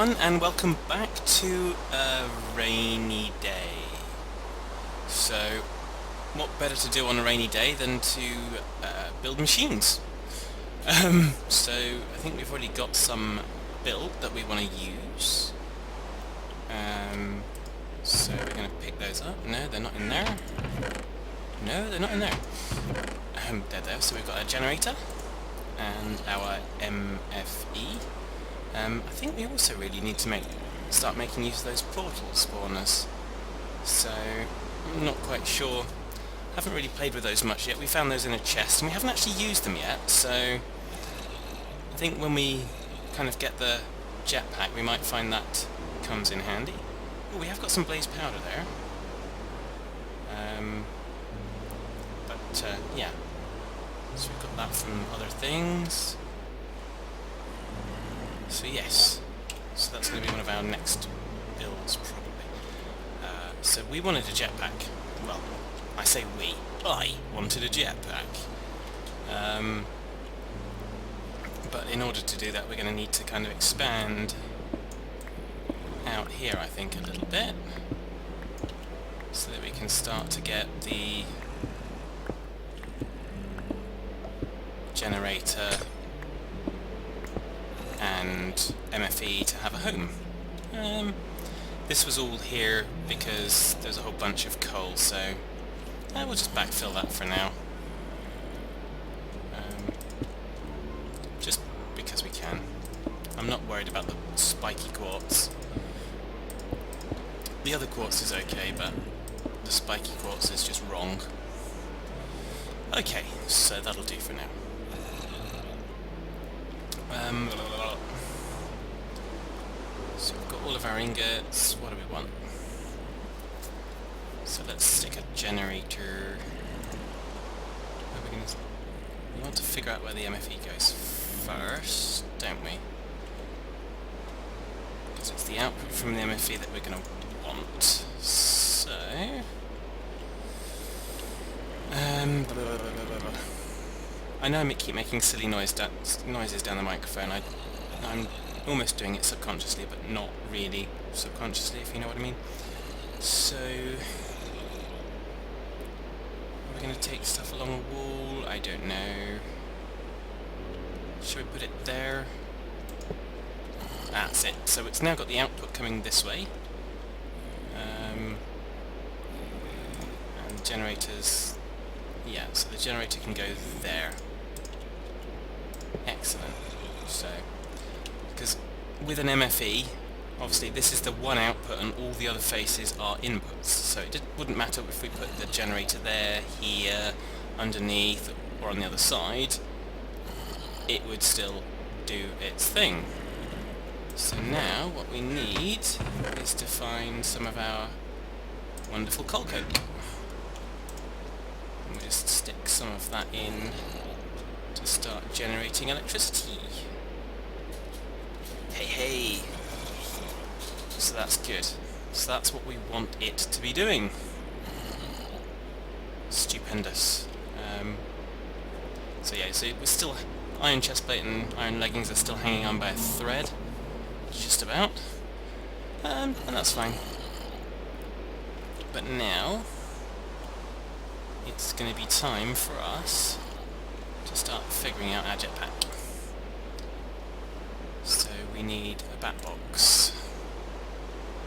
everyone, and welcome back to a rainy day. So, what better to do on a rainy day than to build machines? So, I think we've already got some built that we want to use. So we're going to pick those up. No, they're not in there. No, they're not in there. They're there. So we've got a generator and our MFE. I think we also really need to start making use of those portal spawners. So, I'm not quite sure. Haven't really played with those much yet. We found those in a chest and we haven't actually used them yet, so I think when we kind of get the jetpack we might find that comes in handy. Oh, we have got some blaze powder there. Yeah. So we've got that from other things. So yes, so that's going to be one of our next builds probably. So we wanted a jetpack. Well, I say we. I wanted a jetpack. But in order to do that we're going to need to kind of expand out here I think a little bit. So that we can start to get the generator and MFE to have a home. This was all here because there's a whole bunch of coal, so we'll just backfill that for now. Just because we can. I'm not worried about the spiky quartz. The other quartz is okay, but the spiky quartz is just wrong. Okay, so that'll do for now. So we've got all of our ingots. What do we want? So let's stick a generator. We want to figure out where the MFE goes first, don't we? Because it's the output from the MFE that we're going to want. So I know I keep making silly noises down the microphone. I'm almost doing it subconsciously, but not really subconsciously, if you know what I mean. So, are we going to take stuff along a wall? I don't know. Should we put it there? That's it. So it's now got the output coming this way. And the generators... Yeah, so the generator can go there. Excellent. So, because with an MFE, obviously this is the one output and all the other faces are inputs, so it wouldn't matter if we put the generator there, here, underneath, or on the other side, it would still do its thing. So now what we need is to find some of our wonderful coal coke. And we'll just stick some of that in to start generating electricity. Hey, hey! So that's good. So that's what we want it to be doing. Stupendous. So yeah, so we're still... Iron chestplate and iron leggings are still hanging on by a thread. Just about. And that's fine. But now... it's going to be time for us to start figuring out our jetpack. So we need a bat box.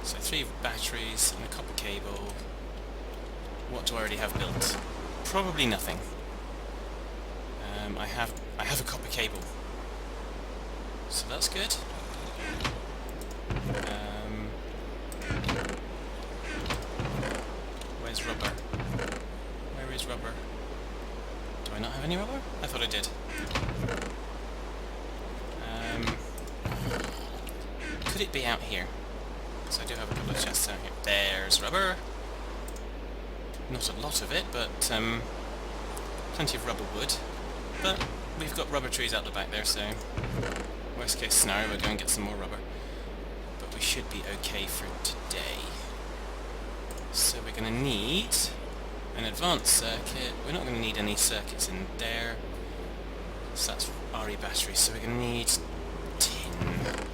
So 3 batteries and a copper cable. What do I already have built? Probably nothing. I have a copper cable. So that's good. Where's rubber? Where is rubber? Do I not have any rubber? I thought I did. Could it be out here? So I do have a couple of chests out here. There's rubber. Not a lot of it, but plenty of rubber wood. But we've got rubber trees out the back there, so worst case scenario we'll go and get some more rubber. But we should be okay for today. So we're going to need an advanced circuit. We're not going to need any circuits in there. So that's RE batteries. So we're going to need tin.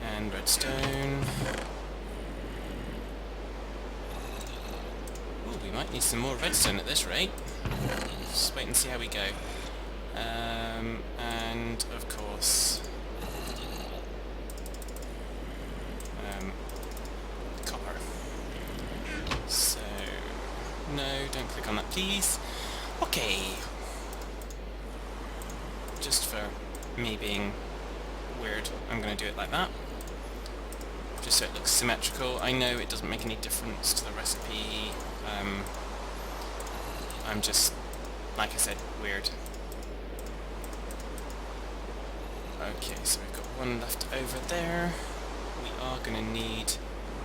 And redstone. Ooh, we might need some more redstone at this rate. Just wait and see how we go. And of course, copper. So, no, don't click on that, please. Okay. Just for me being weird, I'm going to do it like that. Just so it looks symmetrical. I know it doesn't make any difference to the recipe. I'm just, like I said, weird. Okay, so we've got one left over there. We are going to need...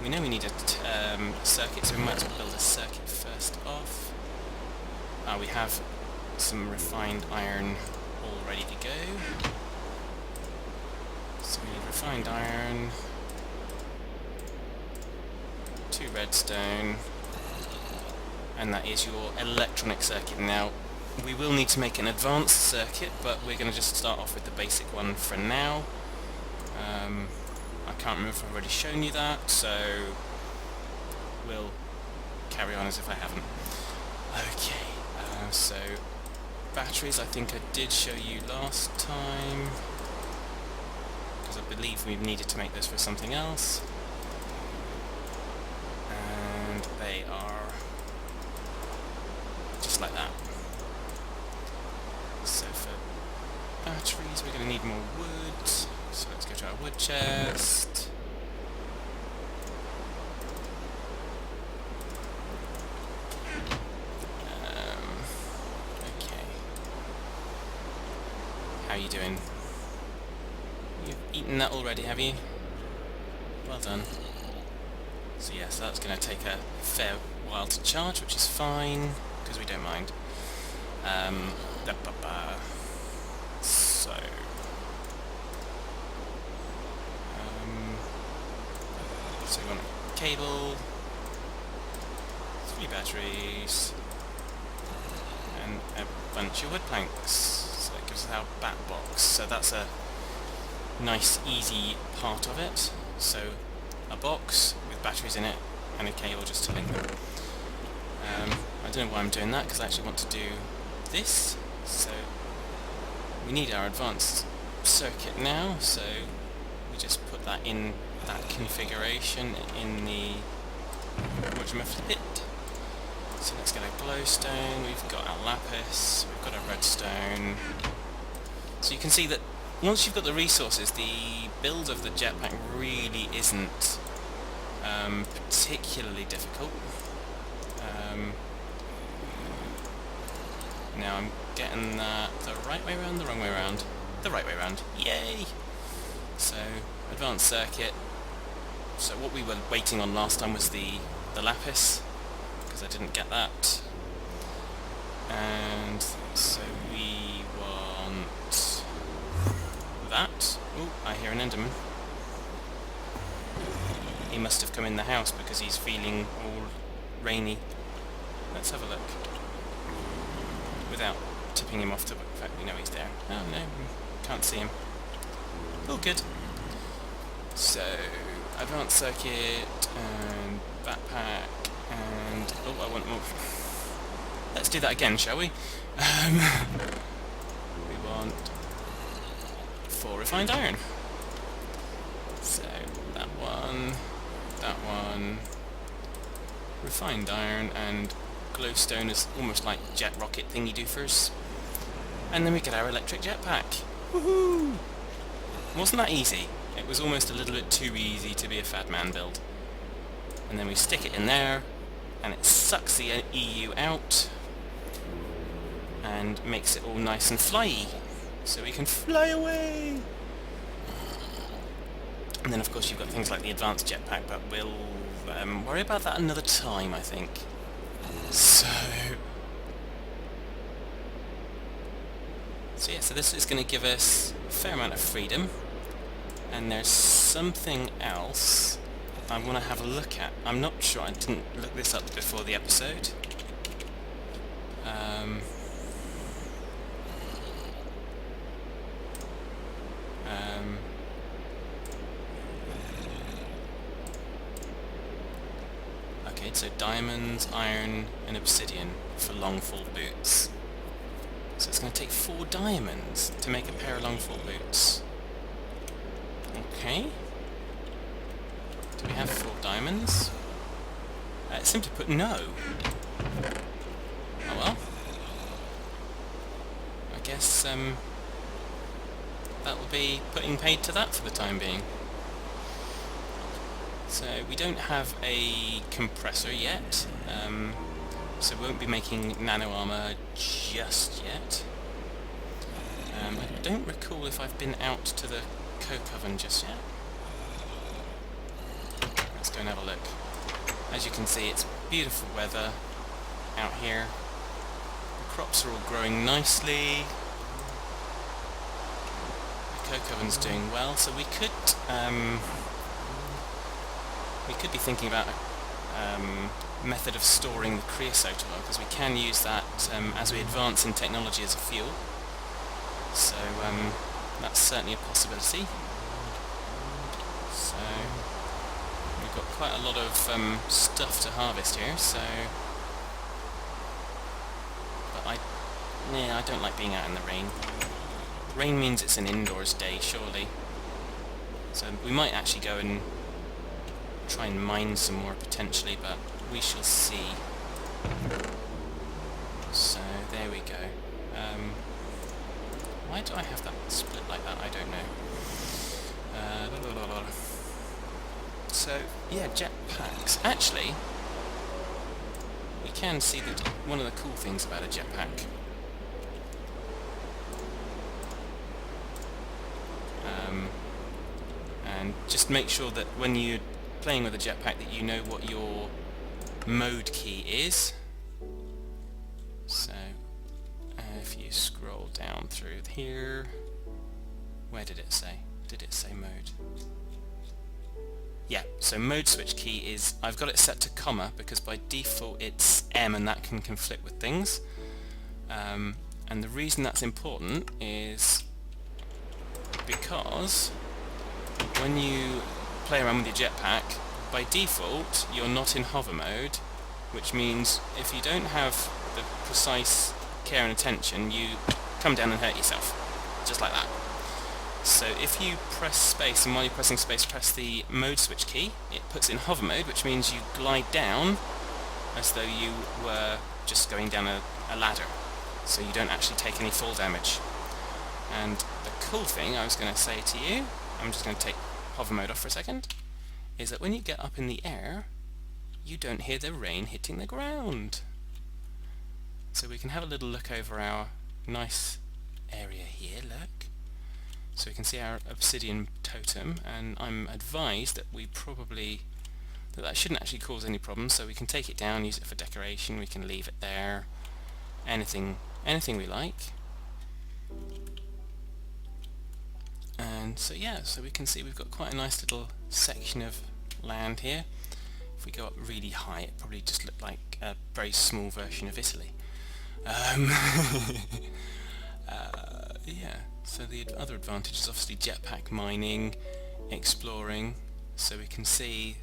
We know we need a circuit, so we might as well build a circuit first off. We have some refined iron all ready to go. So we need refined iron, 2 redstone, and that is your electronic circuit. Now, we will need to make an advanced circuit, but we're going to just start off with the basic one for now. I can't remember if I've already shown you that, so we'll carry on as if I haven't. Okay, so batteries I think I did show you last time, because I believe we needed to make this for something else. And they are just like that. So for batteries we're going to need more wood, so let's go to our wood chest. Okay. How are you doing? You've eaten that already, have you? Well done. So yes, that's going to take a fair while to charge, which is fine, because we don't mind. So we want a cable, 3 batteries, and a bunch of wood planks. So that gives us our bat box. So that's a nice, easy part of it. So a box with batteries in it, and a cable just to link them. I don't know why I'm doing that, because I actually want to do this. So we need our advanced circuit now, so we just put that in that configuration in the pit. So let's get a glowstone, we've got our lapis, we've got a redstone. So you can see that once you've got the resources, the build of the jetpack really isn't particularly difficult. Now I'm getting that the right way around, the wrong way around? The right way around. Yay! So, advanced circuit. So what we were waiting on last time was the lapis, because I didn't get that. And so we want that. Oh, I hear an enderman. He must have come in the house because he's feeling all rainy. Let's have a look. Without tipping him off to the fact we know he's there. Oh no, can't see him. All good. So, advanced circuit, and backpack, and... oh, I want more. Let's do that again, shall we? We want 4 refined iron. So, that one, refined iron, and glowstone is almost like jet rocket thingy doofers. And then we get our electric jetpack. Woohoo! Wasn't that easy? It was almost a little bit too easy to be a fat man build. And then we stick it in there, and it sucks the EU out, and makes it all nice and flyy, so we can fly away! And then of course you've got things like the advanced jetpack, but we'll worry about that another time, I think. So yeah, so this is going to give us a fair amount of freedom, and there's something else I want to have a look at. I'm not sure, I didn't look this up before the episode. made, so diamonds, iron and obsidian for long fall boots. So it's going to take 4 diamonds to make a pair of long fall boots. Okay. Do we have 4 diamonds? Simply put, no. Oh well. I guess that will be putting paid to that for the time being. So we don't have a compressor yet, so we won't be making nano armor just yet. I don't recall if I've been out to the coke oven just yet. Let's go and have a look. As you can see, it's beautiful weather out here. The crops are all growing nicely. The coke oven's doing well, so we could be thinking about a method of storing the creosote oil, because we can use that as we advance in technology as a fuel. So that's certainly a possibility. So we've got quite a lot of stuff to harvest here. So, but I don't like being out in the rain. Rain means it's an indoors day, surely. So we might actually go and try and mine some more potentially, but we shall see. So there we go. Why do I have that split like that? I don't know. So yeah, jetpacks. Actually, we can see that one of the cool things about a jetpack. And just make sure that when you're playing with a jetpack that you know what your mode key is. So if you scroll down through here, where did it say? Did it say mode? Yeah, so mode switch key is, I've got it set to comma because by default it's M and that can conflict with things. And the reason that's important is because when you play around with your jetpack, by default you're not in hover mode, which means if you don't have the precise care and attention, you come down and hurt yourself, just like that. So if you press space, and while you're pressing space press the mode switch key, it puts it in hover mode, which means you glide down as though you were just going down a ladder, so you don't actually take any fall damage. And the cool thing I was going to say to you, I'm just going to take hover mode off for a second, is that when you get up in the air, you don't hear the rain hitting the ground. So we can have a little look over our nice area here, look. So we can see our obsidian totem, and I'm advised that that shouldn't actually cause any problems, so we can take it down, use it for decoration, we can leave it there, anything we like. And so yeah, so we can see we've got quite a nice little section of land here. If we go up really high, it probably just looked like a very small version of Italy. Yeah, so the other advantage is obviously jetpack mining, exploring, so we can see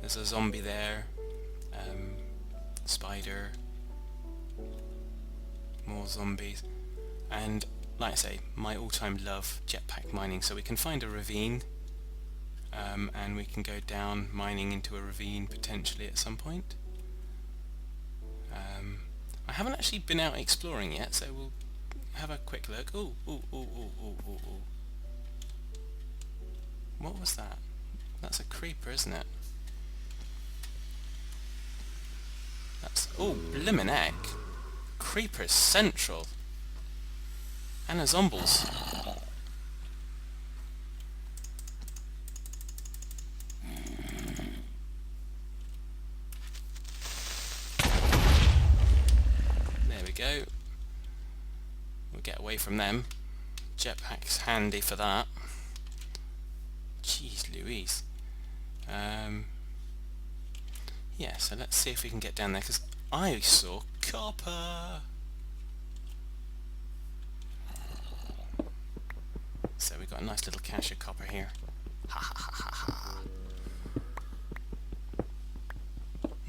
there's a zombie there, spider, more zombies, and like I say, my all-time love, jetpack mining. So we can find a ravine, and we can go down mining into a ravine potentially at some point. I haven't actually been out exploring yet, so we'll have a quick look. Ooh. What was that? That's a creeper, isn't it? That's... oh, blimmin' heck. Creepers central. And a zombies. There we go. We'll get away from them. Jetpack's handy for that. Jeez Louise. Yeah, so let's see if we can get down there, because I saw copper. So we've got a nice little cache of copper here. Ha ha ha ha ha.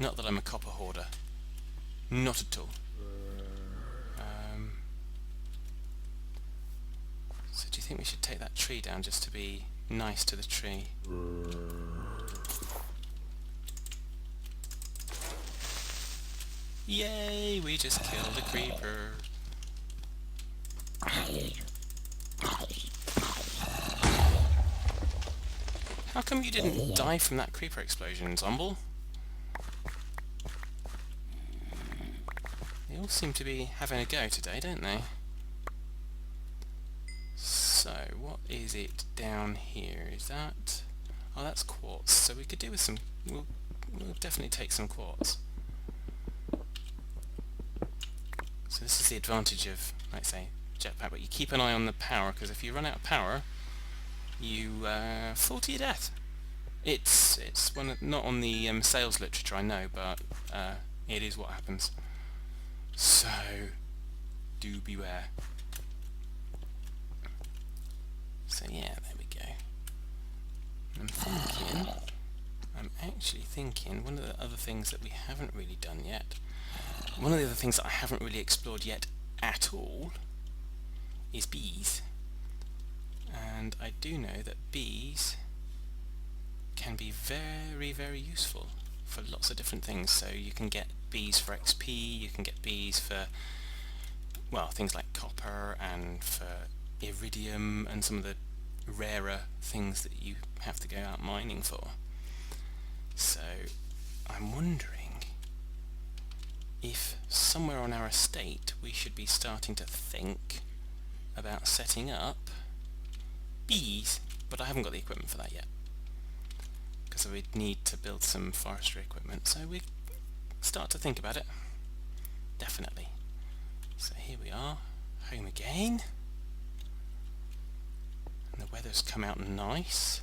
Not that I'm a copper hoarder. Not at all. So do you think we should take that tree down just to be nice to the tree? Yay! We just killed a creeper. How come you didn't die from that creeper explosion, Zomble? They all seem to be having a go today, don't they? So, what is it down here? Is that... oh, that's quartz. So we could do with some... we'll definitely take some quartz. So this is the advantage of, like say, Jetpack, but you keep an eye on the power, because if you run out of power, you fall to your death. It's one of, not on the sales literature, I know, but it is what happens. So, do beware. So yeah, there we go. I'm actually thinking, one of the other things that we haven't really done yet, one of the other things that I haven't really explored yet at all, is bees. And I do know that bees can be very, very useful for lots of different things. So you can get bees for XP, you can get bees for, well, things like copper and for iridium and some of the rarer things that you have to go out mining for. So I'm wondering if somewhere on our estate we should be starting to think about setting up bees, but I haven't got the equipment for that yet, because we'd need to build some forestry equipment, so we start to think about it, definitely. So here we are, home again, and the weather's come out nice,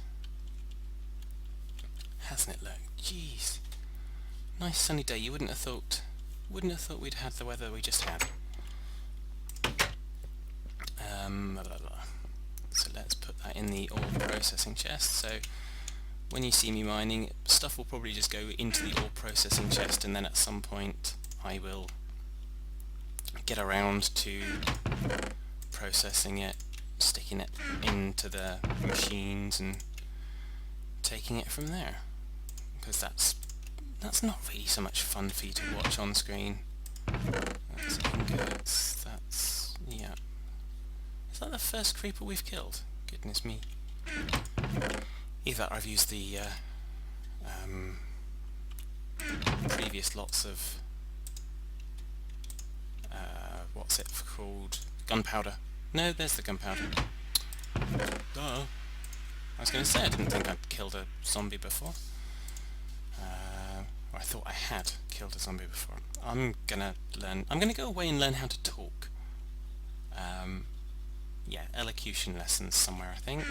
hasn't it? Look, jeez, nice sunny day. You wouldn't have thought we'd had the weather we just had. Blah, blah, blah. So let's put that in the ore processing chest. So when you see me mining, stuff will probably just go into the ore processing chest, and then at some point I will get around to processing it, sticking it into the machines and taking it from there, because that's not really so much fun for you to watch on screen. That's ingots, that's... yeah. Is that the first creeper we've killed? Goodness me. Either I've used the previous lots of what's it called? Gunpowder. No, there's the gunpowder. Duh. I was going to say I didn't think I'd killed a zombie before. Or I thought I had killed a zombie before. I'm gonna go away and learn how to talk. Yeah, elocution lessons somewhere, I think.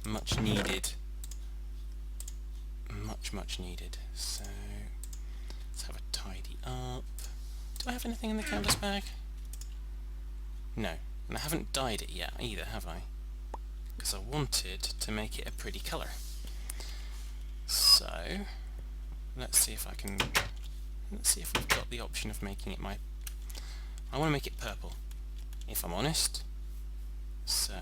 Much needed. Much needed. So let's have a tidy up. Do I have anything in the canvas bag? No. And I haven't dyed it yet either, have I? Because I wanted to make it a pretty colour. So let's see if we've got the option of making it I want to make it purple, if I'm honest. So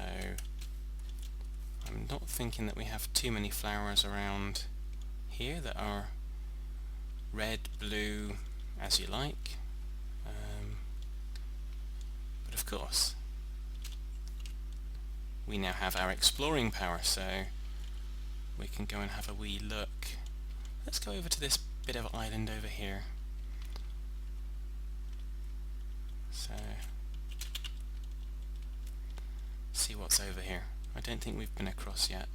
I'm not thinking that we have too many flowers around here that are red, blue, as you like. But of course, we now have our exploring power, so we can go and have a wee look. Let's go over to this bit of island over here. So, see what's over here. I don't think we've been across yet,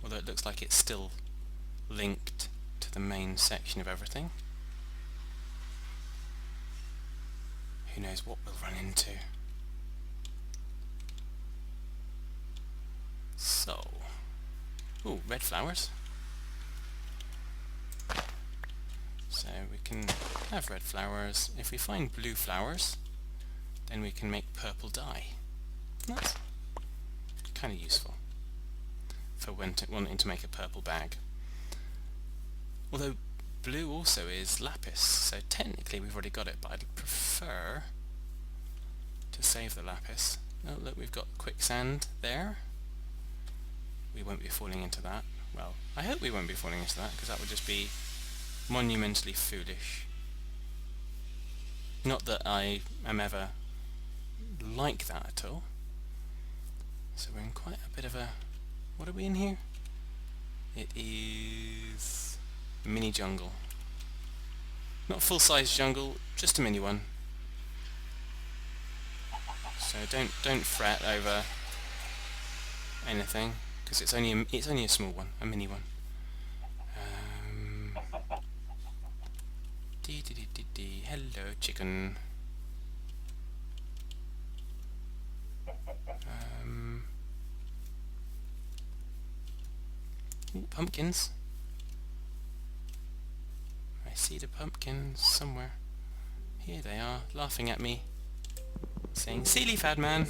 although it looks like it's still linked to the main section of everything. Who knows what we'll run into. So, ooh, red flowers. So we can have red flowers. If we find blue flowers, then we can make purple dye. That's kind of useful for wanting to make a purple bag. Although blue also is lapis, so technically we've already got it, but I'd prefer to save the lapis. Oh look, we've got quicksand there. We won't be falling into that. Well, I hope we won't be falling into that, because that would just be monumentally foolish. Not that I am ever like that at all. So we're in quite a bit of a... What are we in here? It is mini jungle. Not full-size jungle, just a mini one. So don't fret over anything, because it's only a small one, a mini one. Hello, chicken. Ooh, pumpkins. I see the pumpkins somewhere. Here they are, laughing at me, saying, "Silly fad man."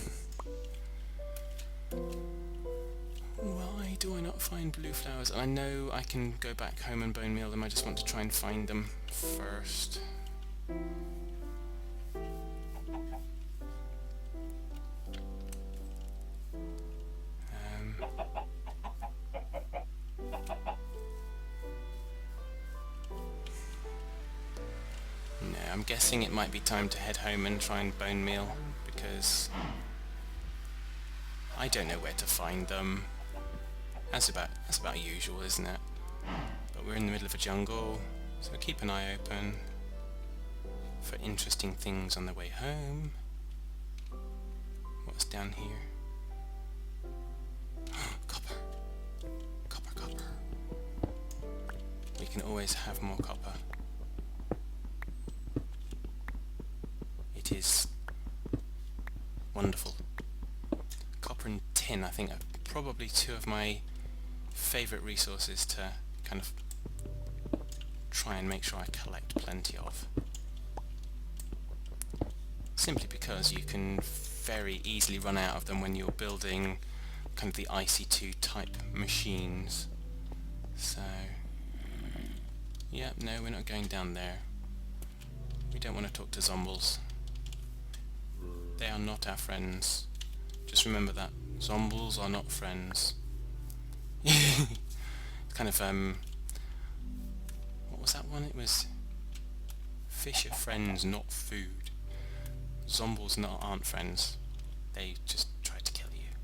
Why do I not find blue flowers? I know I can go back home and bone meal them, I just want to try and find them first. No, I'm guessing it might be time to head home and try and bone meal, because I don't know where to find them. That's about usual, isn't it? But we're in the middle of a jungle, so keep an eye open for interesting things on the way home. What's down here? Copper. Copper, copper. We can always have more copper. It is wonderful. Copper and tin, I think, are probably two of my favourite resources to kind of try and make sure I collect plenty of. Simply because you can very easily run out of them when you're building kind of the IC2 type machines. So, yeah, no, we're not going down there. We don't want to talk to zombies. They are not our friends. Just remember that. Zombies are not friends. It's kind of, what was that one? It was fish are friends, not food. Zombies aren't friends. They just try to kill you.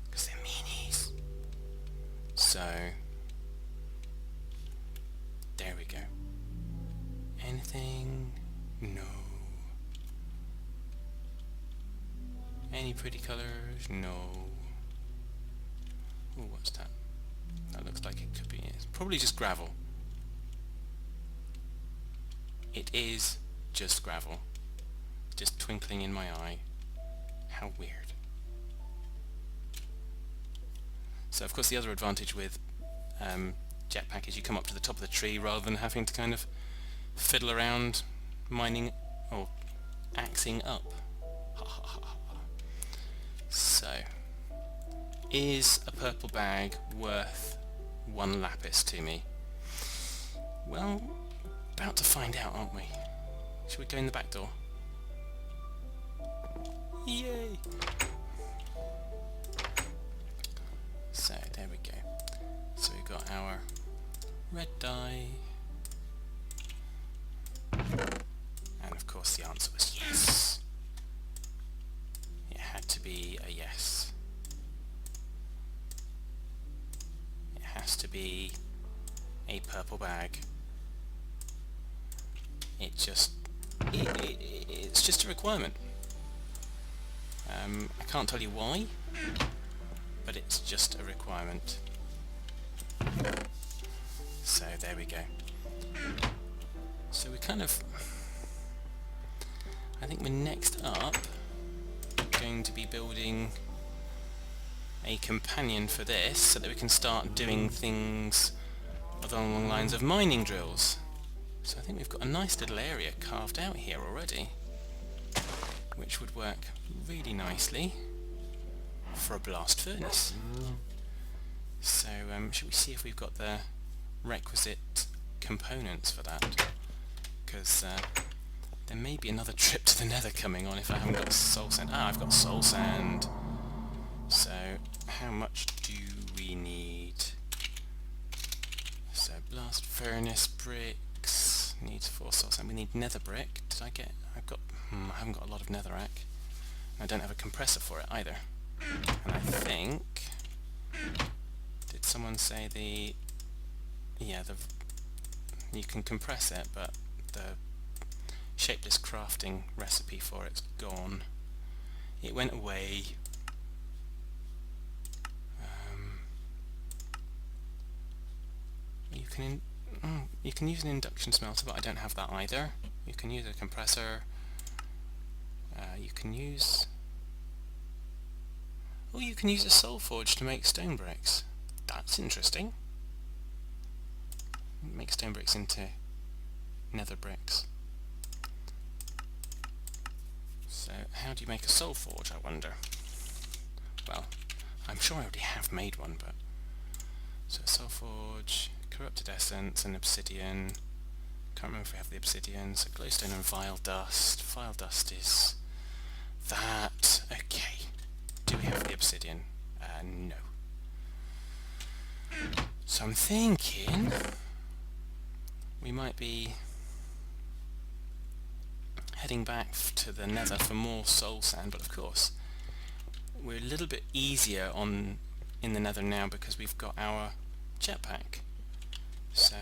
Because they're meanies. So, there we go. Anything? No. Any pretty colours? No. Ooh, what's that? That looks like it could be... It's probably just gravel. It is just gravel. Just twinkling in my eye. How weird. So of course the other advantage with Jetpack is you come up to the top of the tree rather than having to kind of fiddle around mining or axing up. So, is a purple bag worth 1 lapis to me? Well, about to find out, aren't we? Should we go in the back door? Yay! So, there we go. So we've got our red dye. And of course the answer was yes. It had to be a yes. It has to be a purple bag. It's just a requirement. I can't tell you why, but it's just a requirement. So there we go. So we kind of... I think we're next up going to be building a companion for this so that we can start doing things along the lines of mining drills. So I think we've got a nice little area carved out here already, which would work really nicely for a blast furnace. So should we see if we've got the requisite components for that, because there may be another trip to the nether coming on if I haven't got soul sand. Ah, I've got soul sand. So how much do we need? So blast furnace bricks needs 4 soul sand. We need nether brick. Did I get? I haven't got a lot of netherrack. I don't have a compressor for it either. And I think, did someone say you can compress it, but the shapeless crafting recipe for it's gone. It went away. You can use an induction smelter, but I don't have that either. You can use a compressor. You can use a soul forge to make stone bricks. That's interesting. Make stone bricks into nether bricks. So how do you make a soul forge, I wonder? Well, I'm sure I already have made one, but so soul forge, corrupted essence and obsidian. Can't remember if we have the obsidian. So glowstone and vile dust. Vile dust is that. Okay. Do we have the obsidian? No. So I'm thinking we might be heading back to the nether for more soul sand, but of course we're a little bit easier in the nether now because we've got our jetpack. So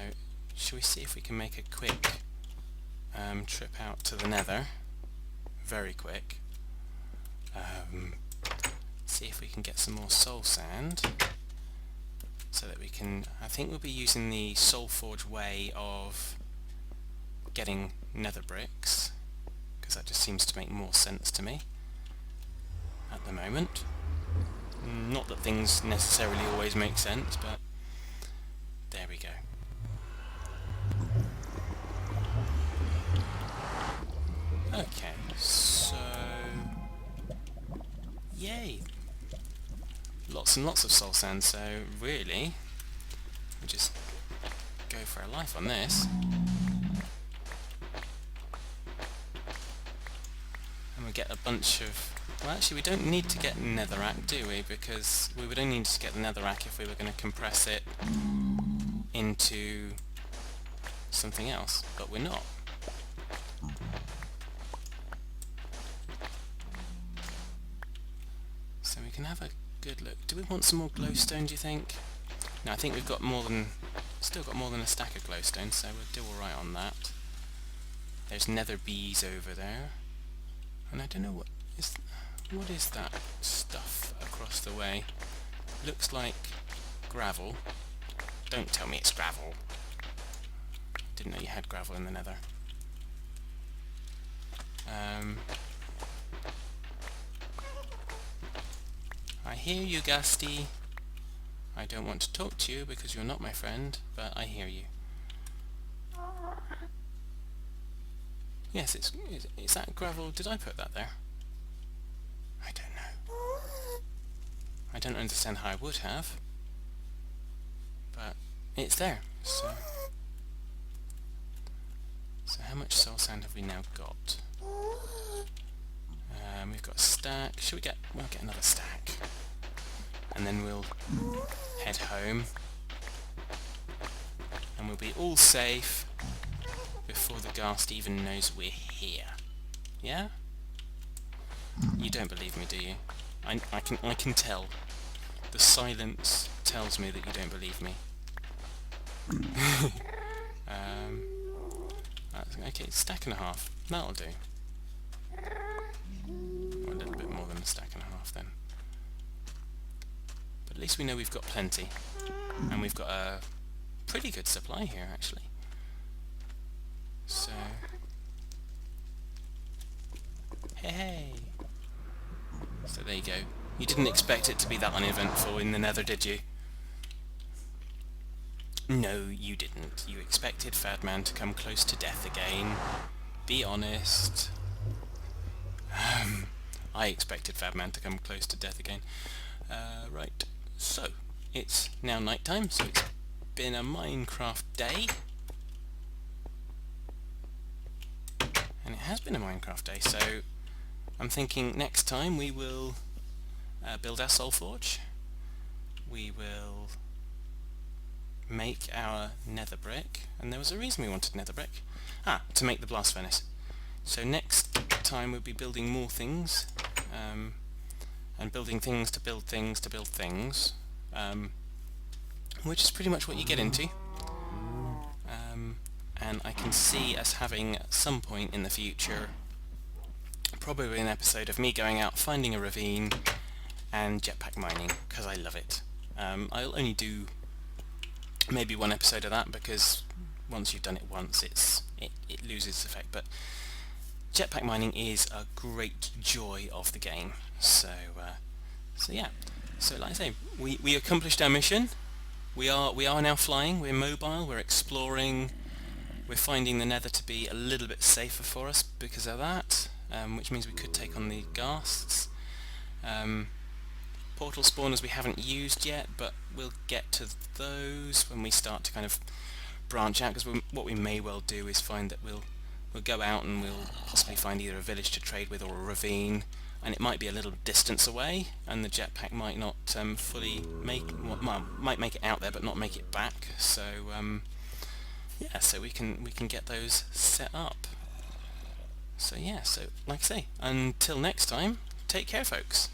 shall we see if we can make a quick trip out to the nether? Very quick. See if we can get some more soul sand so that we can, I think we'll be using the soul forge way of getting nether bricks, because that just seems to make more sense to me at the moment. Not that things necessarily always make sense, but there we go. Okay, so yay! Lots and lots of soul sand, so really we just go for our life on this. And we get a bunch of, well actually we don't need to get netherrack, do we? Because we would only need to get the netherrack if we were going to compress it into something else, but we're not. So we can have a good look. Do we want some more glowstone, do you think? No, I think we've got still got more than a stack of glowstone, so we'll do alright on that. There's nether bees over there. And I don't know what is that stuff across the way. Looks like gravel. Don't tell me it's gravel. Didn't know you had gravel in the nether. I hear you, Gusty. I don't want to talk to you because you're not my friend, but I hear you. Yes, is that gravel? Did I put that there? I don't know. I don't understand how I would have, but it's there. So how much soul sand have we now got? We've got a stack. We'll get another stack, and then we'll head home, and we'll be all safe before the ghast even knows we're here. Yeah? You don't believe me, do you? I can tell. The silence tells me that you don't believe me. Okay, stack and a half. That'll do. Or a little bit more than a stack and a half then. But at least we know we've got plenty. And we've got a pretty good supply here, actually. So... hey! So there you go. You didn't expect it to be that uneventful in the nether, did you? No, you didn't. You expected Fadman to come close to death again. Be honest. I expected Fadman to come close to death again. Right, so it's now night time, so it's been a Minecraft day. has been a Minecraft day, so I'm thinking next time we will build our soul forge. We will make our nether brick, and there was a reason we wanted nether brick. To make the blast furnace. So next time we'll be building more things, and building things to build things to build things, which is pretty much what you get into. And I can see us having at some point in the future probably an episode of me going out, finding a ravine and jetpack mining, because I love it. I'll only do maybe one episode of that, because once you've done it once it loses its effect, but jetpack mining is a great joy of the game. So yeah, so like I say, we accomplished our mission. We are now flying, we're mobile, we're exploring, we're finding the nether to be a little bit safer for us because of that, which means we could take on the ghasts. Portal spawners we haven't used yet, but we'll get to those when we start to kind of branch out, because what we may well do is find that we'll go out and we'll possibly find either a village to trade with or a ravine, and it might be a little distance away, and the jetpack might not fully might make it out there but not make it back. So yeah, so we can get those set up. So yeah, so like I say, until next time, take care folks.